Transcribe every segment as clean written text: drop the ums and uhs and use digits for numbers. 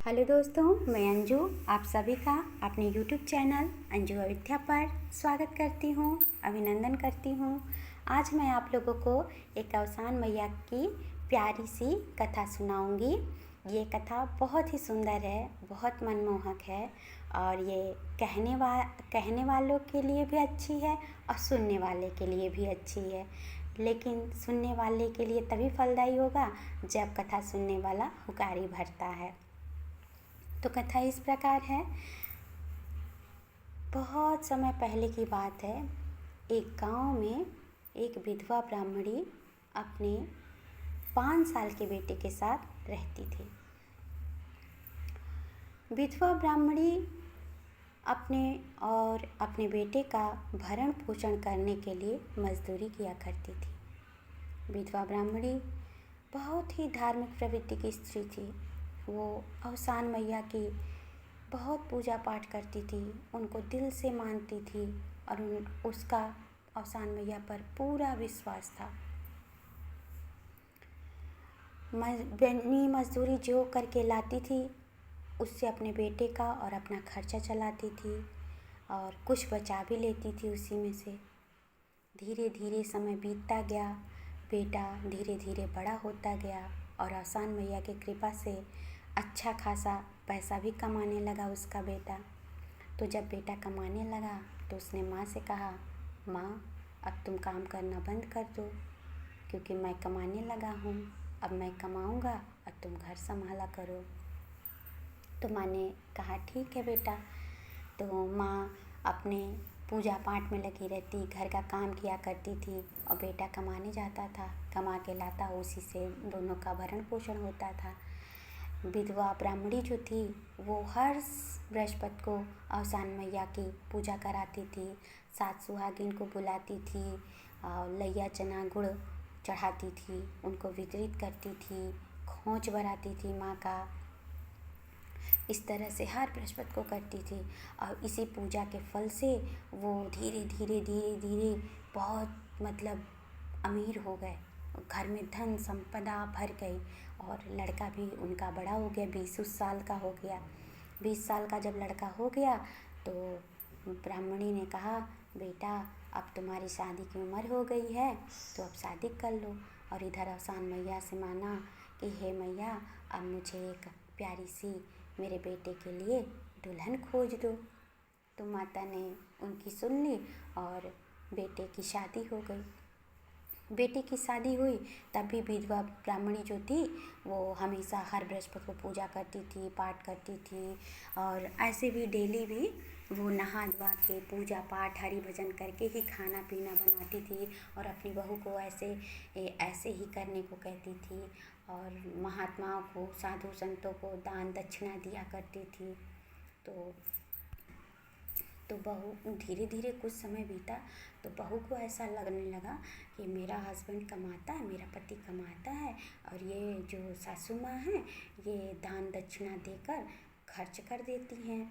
Hello दोस्तों, मैं अंजू आप सभी का अपने YouTube चैनल अंजू अयोध्या पर स्वागत करती हूँ, अभिनंदन करती हूँ। आज मैं आप लोगों को एक अवसान मैया की प्यारी सी कथा सुनाऊंगी। ये कथा बहुत ही सुंदर है, बहुत मनमोहक है और ये कहने वालों के लिए भी अच्छी है और सुनने वाले के लिए भी अच्छी है। लेकिन सुनने वाले के लिए तभी फलदायी होगा जब कथा सुनने वाला हुकारी भरता है। तो कथा इस प्रकार है। बहुत समय पहले की बात है। एक गांव में एक विधवा ब्राह्मणी अपने 5 साल के बेटे के साथ रहती थी। विधवा ब्राह्मणी अपने और अपने बेटे का भरण पोषण करने के लिए मजदूरी किया करती थी। विधवा ब्राह्मणी बहुत ही धार्मिक प्रवृत्ति की स्त्री थी। वो अवसान मैया की बहुत पूजा पाठ करती थी, उनको दिल से मानती थी और उसका अवसान मैया पर पूरा विश्वास था। बनी मजदूरी जो करके लाती थी उससे अपने बेटे का और अपना खर्चा चलाती थी और कुछ बचा भी लेती थी उसी में से। धीरे धीरे समय बीतता गया, बेटा धीरे धीरे बड़ा होता गया और अवसान मैया की कृपा से अच्छा खासा पैसा भी कमाने लगा उसका बेटा। तो जब बेटा कमाने लगा तो उसने माँ से कहा, माँ अब तुम काम करना बंद कर दो क्योंकि मैं कमाने लगा हूँ, अब मैं कमाऊँगा और तुम घर संभाला करो। तो माँ ने कहा ठीक है बेटा। तो माँ अपने पूजा पाठ में लगी रहती, घर का काम किया करती थी और बेटा कमाने जाता था, कमा के लाता, उसी से दोनों का भरण पोषण होता था। विधवा ब्राह्मणी जो थी वो हर बृहस्पति को अवसान मैया की पूजा कराती थी, 7 सुहागिन को बुलाती थी और लैया चना गुड़ चढ़ाती थी, उनको वितरित करती थी, खोंच भराती थी माँ का। इस तरह से हर बृहस्पति को करती थी और इसी पूजा के फल से वो धीरे धीरे बहुत अमीर हो गए। घर में धन संपदा भर गई और लड़का भी उनका बड़ा हो गया, 20 साल का हो गया। 20 साल का जब लड़का हो गया तो ब्राह्मणी ने कहा, बेटा अब तुम्हारी शादी की उम्र हो गई है तो अब शादी कर लो। और इधर अवसान मैया से माना कि हे मैया अब मुझे एक प्यारी सी मेरे बेटे के लिए दुल्हन खोज दो। तो माता ने उनकी सुन ली और बेटे की शादी हो गई। बेटे की शादी हुई तब भी विधवा ब्राह्मणी जो थी वो हमेशा हर बृहस्पति को पूजा करती थी, पाठ करती थी और ऐसे भी डेली भी वो नहा धोवा के पूजा पाठ हरि भजन करके ही खाना पीना बनाती थी और अपनी बहू को ऐसे ही करने को कहती थी और महात्माओं को, साधु संतों को दान दक्षिणा दिया करती थी। तो बहू धीरे धीरे कुछ समय बीता तो बहू को ऐसा लगने लगा कि मेरा हस्बैंड कमाता है, मेरा पति कमाता है और ये जो सासू माँ हैं ये दान दक्षिणा देकर खर्च कर देती हैं,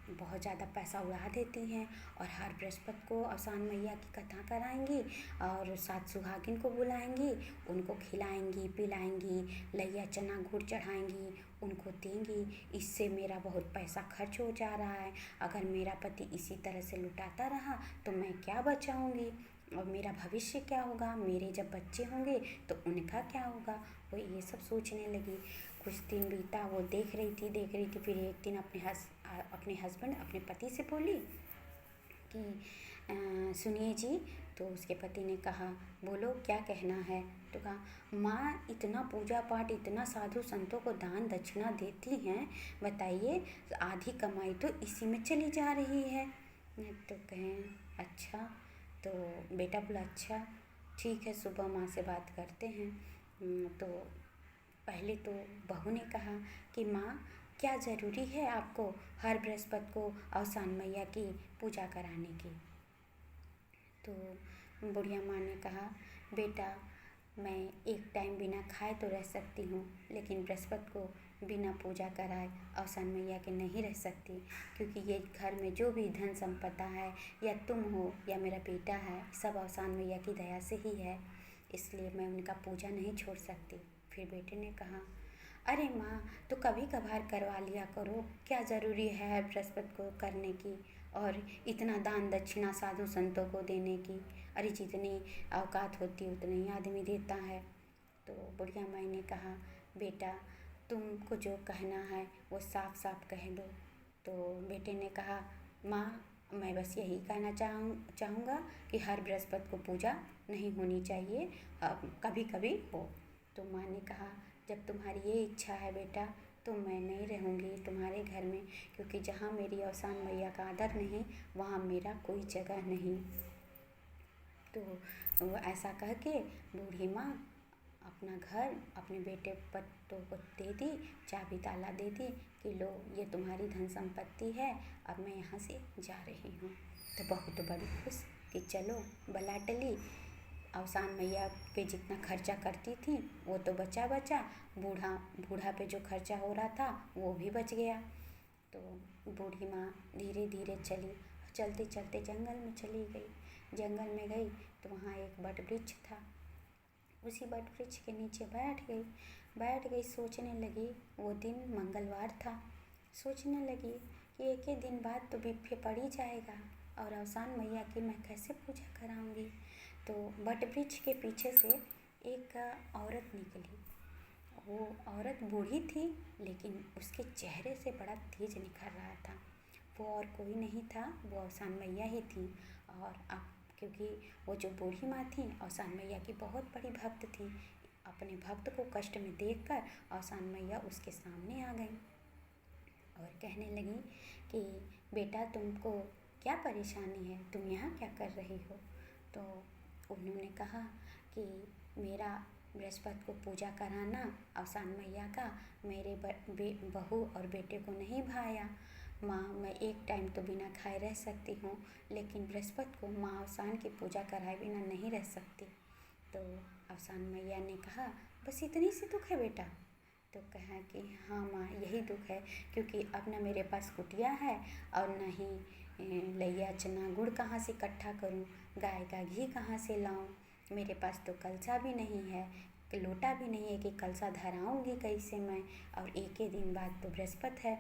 बहुत ज़्यादा पैसा उड़ा देती हैं और हर बृहस्पति को अवसान मैया की कथा कराएंगी और 7 सुहागिन को बुलाएंगी, उनको खिलाएंगी पिलाएंगी, लैया चना गुड़ चढ़ाएंगी, उनको देंगी। इससे मेरा बहुत पैसा खर्च हो जा रहा है, अगर मेरा पति इसी तरह से लुटाता रहा तो मैं क्या बचाऊंगी और मेरा भविष्य क्या होगा, मेरे जब बच्चे होंगे तो उनका क्या होगा। वो ये सब सोचने लगी। कुछ दिन बीता, वो देख रही थी। फिर एक दिन अपने हस्बैंड अपने पति से बोली कि सुनिए जी। तो उसके पति ने कहा, बोलो क्या कहना है। तो कहा, माँ इतना पूजा पाठ, इतना साधु संतों को दान दक्षिणा देती हैं, बताइए आधी कमाई तो इसी में चली जा रही है। तो कहें अच्छा। तो बेटा बोला अच्छा ठीक है, सुबह माँ से बात करते हैं। तो पहले तो बहू ने कहा कि माँ क्या ज़रूरी है आपको हर बृहस्पति को अवसान मैया की पूजा कराने की। तो बुढ़िया माँ ने कहा, बेटा मैं एक टाइम बिना खाए तो रह सकती हूँ, लेकिन बृहस्पति को बिना पूजा कराए अवसान मैया के नहीं रह सकती, क्योंकि ये घर में जो भी धन संपदा है या तुम हो या मेरा बेटा है, सब अवसान मैया की दया से ही है, इसलिए मैं उनका पूजा नहीं छोड़ सकती। फिर बेटे ने कहा, अरे माँ, तो कभी कभार करवा लिया करो, क्या ज़रूरी है बृहस्पति को करने की और इतना दान दक्षिणा साधु संतों को देने की। अरे जितनी औकात होती है उतने ही आदमी देता है। तो बुढ़िया माई ने कहा, बेटा तुमको जो कहना है वो साफ साफ कह दो। तो बेटे ने कहा, माँ मैं बस यही कहना चाहूँगा कि हर बृहस्पति को पूजा नहीं होनी चाहिए, कभी कभी हो। तो माँ ने कहा, जब तुम्हारी ये इच्छा है बेटा तो मैं नहीं रहूँगी तुम्हारे घर में, क्योंकि जहाँ मेरी अवसान मैया का आदर नहीं वहाँ मेरा कोई जगह नहीं। तो ऐसा कह के बूढ़ी माँ अपना घर अपने बेटे पत्तों को दे दी, चाबी ताला दे दी कि लो ये तुम्हारी धन संपत्ति है, अब मैं यहाँ से जा रही हूँ। तो बहुत बड़ी खुश कि चलो बला टली, अवसान मैया पे जितना खर्चा करती थी वो तो बचा, बूढ़ा पे जो खर्चा हो रहा था वो भी बच गया। तो बूढ़ी माँ धीरे धीरे चलते चलते जंगल में चली गई। जंगल में गई तो वहाँ एक बट वृक्ष था, उसी बट वृक्ष के नीचे बैठ गई सोचने लगी। वो दिन मंगलवार था। सोचने लगी कि एक ही दिन बाद तो बिफे पड़ ही जाएगा और अवसान मैया की मैं कैसे पूजा कराऊंगी। तो बट वृक्ष के पीछे से एक औरत निकली। वो औरत बूढ़ी थी लेकिन उसके चेहरे से बड़ा तेज निखर रहा था। वो और कोई नहीं था, वो अवसान मैया ही थी। और अब क्योंकि वो जो बूढ़ी माँ थी अवसान मैया की बहुत बड़ी भक्त थी, अपने भक्त को कष्ट में देखकर अवसान मैया उसके सामने आ गई और कहने लगी कि बेटा तुमको क्या परेशानी है, तुम यहाँ क्या कर रही हो। तो उन्होंने कहा कि मेरा बृहस्पति को पूजा कराना अवसान मैया का मेरे बहू और बेटे को नहीं भाया। माँ मैं एक टाइम तो बिना खाए रह सकती हूँ, लेकिन बृहस्पति को माँ अवसान की पूजा कराए बिना नहीं रह सकती। तो अवसान मैया ने कहा, बस इतनी सी दुख है बेटा। तो कहा कि हाँ माँ यही दुख है, क्योंकि अब ना मेरे पास कुटिया है और ना ही लैया चना गुड़ कहाँ से इकट्ठा करूँ, गाय का घी कहाँ से लाऊँ, मेरे पास तो कलसा भी नहीं है, लोटा भी नहीं है कि कलसा धराऊँगी कैसे मैं, और एक ही दिन बाद तो बृहस्पति है।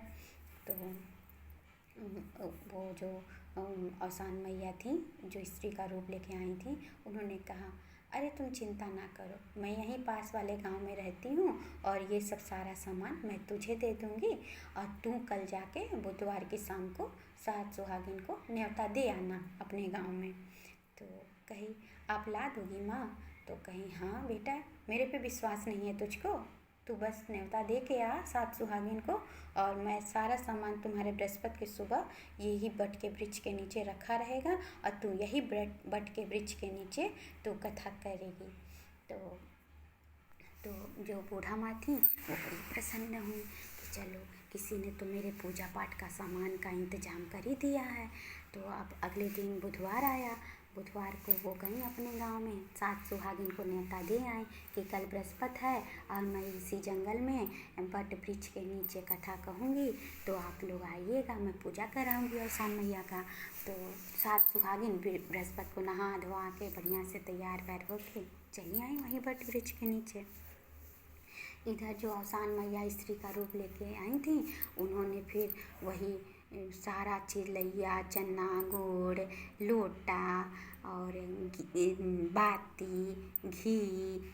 तो वो जो अवसान मैया थी जो स्त्री का रूप लेके आई थी, उन्होंने कहा, अरे तुम चिंता ना करो, मैं यहीं पास वाले गांव में रहती हूँ और ये सब सारा सामान मैं तुझे दे दूँगी और तू कल जाके बुधवार की शाम को 7 सुहागिन को न्योता दे आना अपने गांव में। तो कही, आप ला दोगी माँ। तो कही, हाँ बेटा मेरे पे विश्वास नहीं है तुझको, तू बस न्योता दे के आ 7 सुहागिन को और मैं सारा सामान तुम्हारे बृहस्पति की सुबह यही बट के वृक्ष के नीचे रखा रहेगा और तू यही बट के वृक्ष के नीचे तू कथा करेगी। तो जो बूढ़ा माँ थी वो बड़ी प्रसन्न हुई कि चलो किसी ने तो मेरे पूजा पाठ का सामान का इंतजाम कर ही दिया है। तो अब अगले दिन बुधवार आया। बुधवार को वो गई अपने गांव में 7 सुहागिन को न्योता दे आए कि कल बृहस्पति है और मैं इसी जंगल में बट वृक्ष के नीचे कथा कहूँगी, तो आप लोग आइएगा, मैं पूजा कराऊँगी अवसान मैया का। तो 7 सुहागिन बृहस्पति को नहा धोआ के बढ़िया से तैयार वैयार होके चली आई वहीं बट वृक्ष के नीचे। इधर जो अवसान मैया स्त्री का रूप लेके आई थी, उन्होंने फिर वही सारा चीज़ लैया चना गुड़ लोटा और बाती घी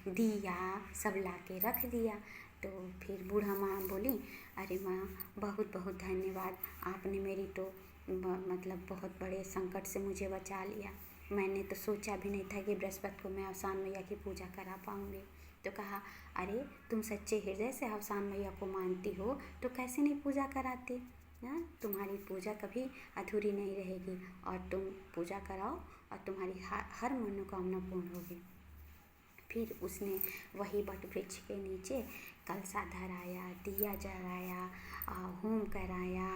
दिया सब ला के रख दिया। तो फिर बूढ़ा माँ बोली, अरे माँ बहुत बहुत धन्यवाद, आपने मेरी तो मतलब बहुत बड़े संकट से मुझे बचा लिया। मैंने तो सोचा भी नहीं था कि बृहस्पति को मैं अवसान मैया की पूजा करा पाऊँगी। तो कहा, अरे तुम सच्चे हृदय से अवसान मैया को मानती हो तो कैसे नहीं पूजा कराती, हाँ तुम्हारी पूजा कभी अधूरी नहीं रहेगी और तुम पूजा कराओ और तुम्हारी हर मनोकामना पूर्ण होगी। फिर उसने वही बट वृक्ष के नीचे कलसा धराया, दिया जलाया, होम कराया,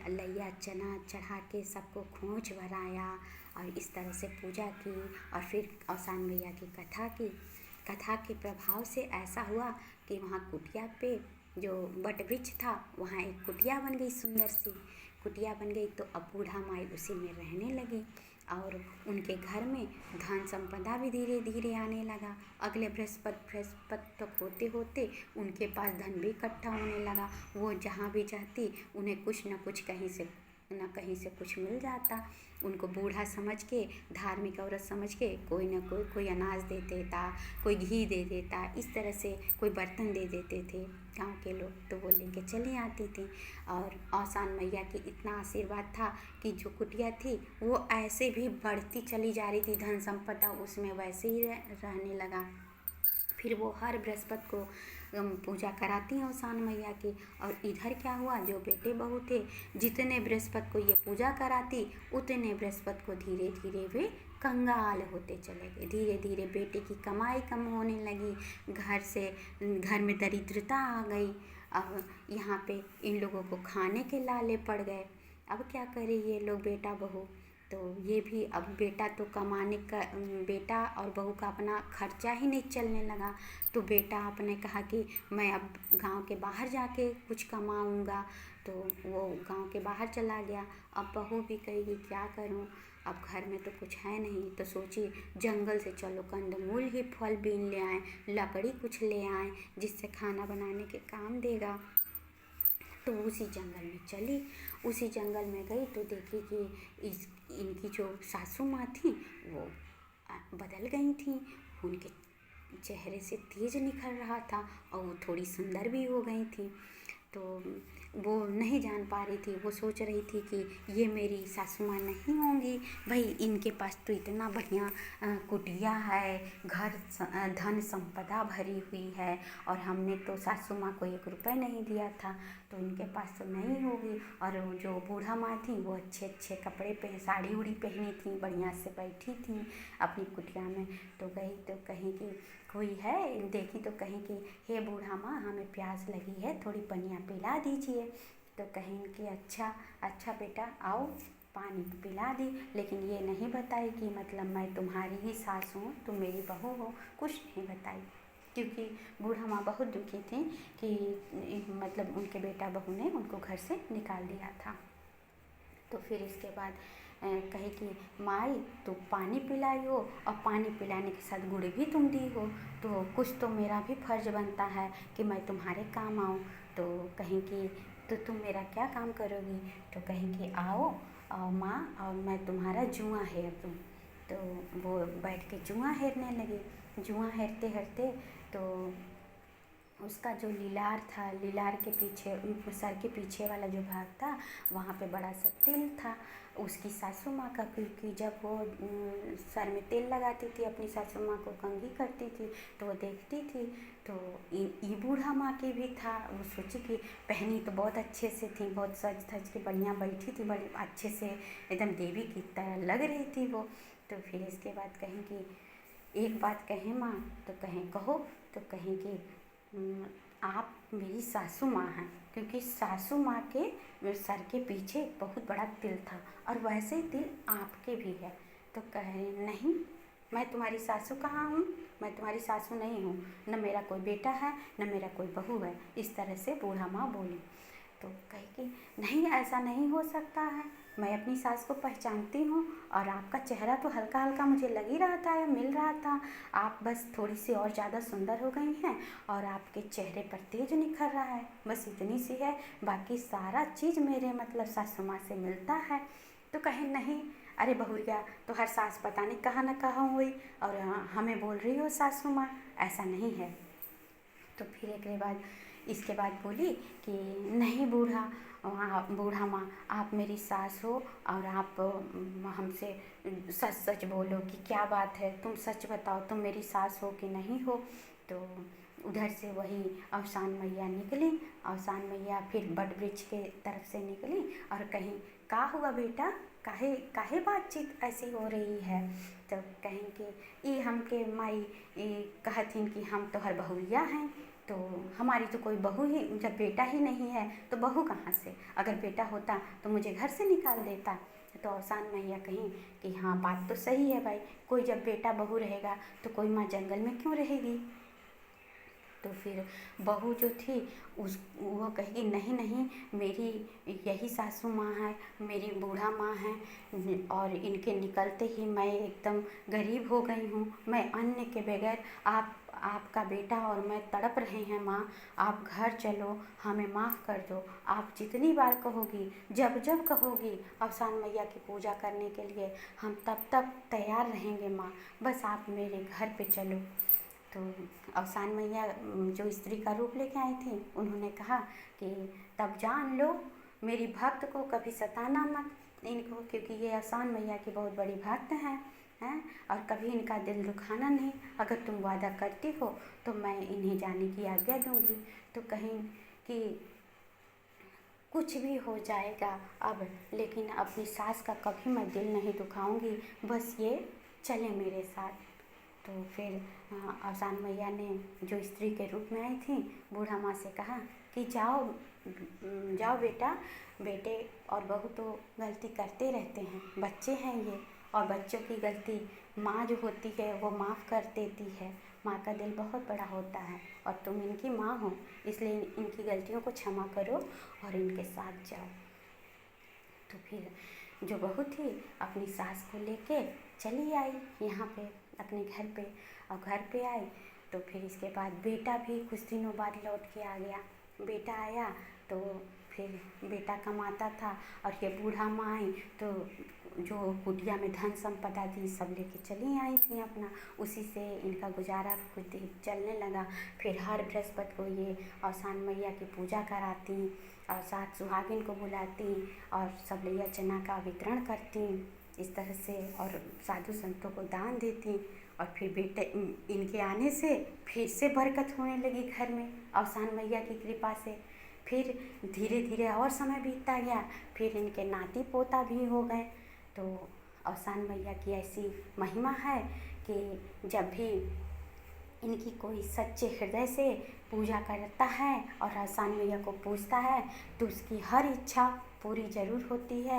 लैया चना चढ़ा के सबको खोंच भराया और इस तरह से पूजा की और फिर अवसान मैया की कथा की। कथा के प्रभाव से ऐसा हुआ कि वहाँ कुटिया पे जो बट वृक्ष था वहाँ एक कुटिया बन गई, सुंदर सी कुटिया बन गई। तो अब बूढ़ा माई उसी में रहने लगी और उनके घर में धन संपदा भी धीरे धीरे आने लगा। अगले बृहस्पति तक होते होते उनके पास धन भी इकट्ठा होने लगा। वो जहाँ भी जाती उन्हें कुछ न कुछ कहीं से कुछ मिल जाता। उनको बूढ़ा समझ के, धार्मिक औरत समझ के कोई न कोई अनाज दे देता, कोई घी दे देता, इस तरह से कोई बर्तन दे देते थे गांव के लोग, तो वो लेके चली आती थी। और औसान मैया की इतना आशीर्वाद था कि जो कुटिया थी वो ऐसे भी बढ़ती चली जा रही थी, धन संपदा उसमें वैसे ही रहने लगा। फिर वो हर बृहस्पति को पूजा कराती हैं औसान मैया की। और इधर क्या हुआ, जो बेटे बहू थे जितने बृहस्पति को ये पूजा कराती उतने बृहस्पति को धीरे धीरे वे कंगाल होते चले गए। धीरे धीरे बेटे की कमाई कम होने लगी, घर में दरिद्रता आ गई। अब यहाँ पे इन लोगों को खाने के लाले पड़ गए। अब क्या करे ये लोग बेटा बहू, तो ये भी अब बेटा और बहू का अपना खर्चा ही नहीं चलने लगा। तो बेटा आपने कहा कि मैं अब गांव के बाहर जाके कुछ कमाऊंगा, तो वो गांव के बाहर चला गया। अब बहू भी कहेगी क्या करूं, अब घर में तो कुछ है नहीं, तो सोची जंगल से चलो कंदमूल ही फल बीन ले आएँ, लकड़ी कुछ ले आएँ जिससे खाना बनाने के काम देगा। तो उसी जंगल में चली, उसी जंगल में गई तो देखी कि इनकी जो सासू माँ थी वो बदल गई थी। उनके चेहरे से तेज निखर रहा था और वो थोड़ी सुंदर भी हो गई थी। तो वो नहीं जान पा रही थी, वो सोच रही थी कि ये मेरी सासू माँ नहीं होंगी, भाई इनके पास तो इतना बढ़िया कुटिया है, घर धन संपदा भरी हुई है, और हमने तो सासू माँ को 1 रुपया नहीं दिया था, तो इनके पास तो नहीं होगी। और जो बूढ़ा माँ थी वो अच्छे अच्छे कपड़े साड़ी उड़ी पहनी थी, बढ़िया से बैठी थी अपनी कुटिया में। तो गई तो कहीं कि कोई है, देखी तो कहीं कि हे बूढ़ा माँ हमें प्यास लगी है, थोड़ी पनिया पिला दीजिए। तो कहीं कि अच्छा बेटा आओ, पानी पिला दी। लेकिन ये नहीं बताई कि मतलब मैं तुम्हारी ही सास हूँ, तुम मेरी बहू हो, कुछ नहीं बताई। क्योंकि बूढ़ा माँ बहुत दुखी थी कि मतलब उनके बेटा बहू ने उनको घर से निकाल दिया था। तो फिर इसके बाद कहे कि माई तो पानी पिलाई हो, और पानी पिलाने के साथ गुड़ भी तुम दी हो, तो कुछ तो मेरा भी फर्ज बनता है कि मैं तुम्हारे काम आऊँ। तो कहें कि तो तुम मेरा क्या काम करोगी, तो कहें कि आओ माँ और मैं तुम्हारा जुआ हेर दूँ। तो वो बैठ के जुआ हेरने लगी। जुआ हेरते हेरते तो उसका जो लीलार था, लीलार के पीछे, सर के पीछे वाला जो भाग था वहाँ पे बड़ा सा तिल था उसकी सासू माँ का। क्योंकि जब वो सर में तेल लगाती थी, अपनी सासू माँ को कंघी करती थी, तो वो देखती थी। तो ये बूढ़ा माँ की भी था। वो सोची कि पहनी तो बहुत अच्छे से थी, बहुत सज धज के बढ़िया बैठी थी, बड़े अच्छे से एकदम देवी की तरह लग रही थी वो। तो फिर इसके बाद कहें कि एक बात कहें माँ, तो कहें कहो। तो कहें कि आप मेरी सासू माँ हैं, क्योंकि सासू माँ के सर के पीछे बहुत बड़ा तिल था, और वैसे ही तिल आपके भी है। तो कहे नहीं, मैं तुम्हारी सासू कहाँ हूँ, मैं तुम्हारी सासू नहीं हूँ, न मेरा कोई बेटा है न मेरा कोई बहू है। इस तरह से बूढ़ा माँ बोली। तो कहे कि नहीं ऐसा नहीं हो सकता है, मैं अपनी सास को पहचानती हूँ, और आपका चेहरा तो हल्का हल्का मुझे लग ही रहा था या मिल रहा था, आप बस थोड़ी सी और ज़्यादा सुंदर हो गई हैं, और आपके चेहरे पर तेज निखर रहा है, बस इतनी सी है, बाकी सारा चीज़ मेरे मतलब सासू माँ से मिलता है। तो कहे नहीं, अरे बहुरिया तो हर सास पता नहीं कहाँ न कहाँ हुई, और हमें बोल रही हो सासू माँ, ऐसा नहीं है। तो फिर एक बाद इसके बाद बोली कि नहीं बूढ़ा माँ आप मेरी सास हो, और आप हमसे सच सच बोलो कि क्या बात है, तुम सच बताओ तुम मेरी सास हो कि नहीं हो। तो उधर से वही औसान मैया निकली। औसान मैया फिर बट वृक्ष के तरफ से निकली और कहीं का हुआ बेटा, काहे बातचीत ऐसी हो रही है। तो कहें कि ये हमके माई कहथिन कि हम तोहर बहुरिया हैं, तो हमारी तो कोई बहू ही, जब बेटा ही नहीं है तो बहू कहाँ से, अगर बेटा होता तो मुझे घर से निकाल देता। तो औसान मैया कहीं कि हाँ बात तो सही है भाई, कोई जब बेटा बहू रहेगा तो कोई माँ जंगल में क्यों रहेगी। तो फिर बहू जो थी वो कहेगी नहीं नहीं, मेरी यही सासू माँ है, मेरी बूढ़ा माँ है, और इनके निकलते ही मैं एकदम गरीब हो गई हूँ। मैं अन्न के बगैर आपका बेटा और मैं तड़प रहे हैं माँ, आप घर चलो, हमें माफ़ कर दो। आप जितनी बार कहोगी, जब जब कहोगी अवसान मैया की पूजा करने के लिए, हम तब तक तैयार रहेंगे माँ, बस आप मेरे घर पे चलो। तो अवसान मैया जो स्त्री का रूप लेके आई थी, उन्होंने कहा कि तब जान लो, मेरी भक्त को कभी सताना मत इनको, क्योंकि ये अवसान मैया की बहुत बड़ी भक्त हैं, और कभी इनका दिल दुखाना नहीं। अगर तुम वादा करती हो तो मैं इन्हें जाने की आज्ञा दूंगी। तो कहीं कि कुछ भी हो जाएगा अब, लेकिन अपनी सास का कभी मैं दिल नहीं दुखाऊंगी, बस ये चले मेरे साथ। तो फिर अवसान मैया ने जो स्त्री के रूप में आई थी, बूढ़ा माँ से कहा कि जाओ जाओ बेटा, बेटे और बहू तो गलती करते रहते हैं, बच्चे हैं ये, और बच्चों की गलती माँ जो होती है वो माफ़ कर देती है। माँ का दिल बहुत बड़ा होता है, और तुम इनकी माँ हो, इसलिए इनकी गलतियों को क्षमा करो और इनके साथ जाओ। तो फिर जो बहू थी अपनी सास को लेके चली आई यहाँ पे अपने घर पे, और घर पे आई तो फिर इसके बाद बेटा भी कुछ दिनों बाद लौट के आ गया। बेटा आया तो फिर बेटा कमाता था, और ये बूढ़ा माँ आई तो जो कुटिया में धन संपदा थी सब लेके चली आई थी अपना, उसी से इनका गुजारा कुछ दिन चलने लगा। फिर हर बृहस्पति को ये अवसान मैया की पूजा कराती, और साथ सुहागिन को बुलाती, और सब लिया चना का वितरण करती इस तरह से, और साधु संतों को दान देती। और फिर बेटे इनके आने से फिर से बरकत होने लगी घर में अवसान मैया की कृपा से। फिर धीरे धीरे और समय बीतता गया, फिर इनके नाती पोता भी हो गए। तो अवसान मैया की ऐसी महिमा है कि जब भी इनकी कोई सच्चे हृदय से पूजा करता है और अवसान मैया को पूजता है तो उसकी हर इच्छा पूरी ज़रूर होती है।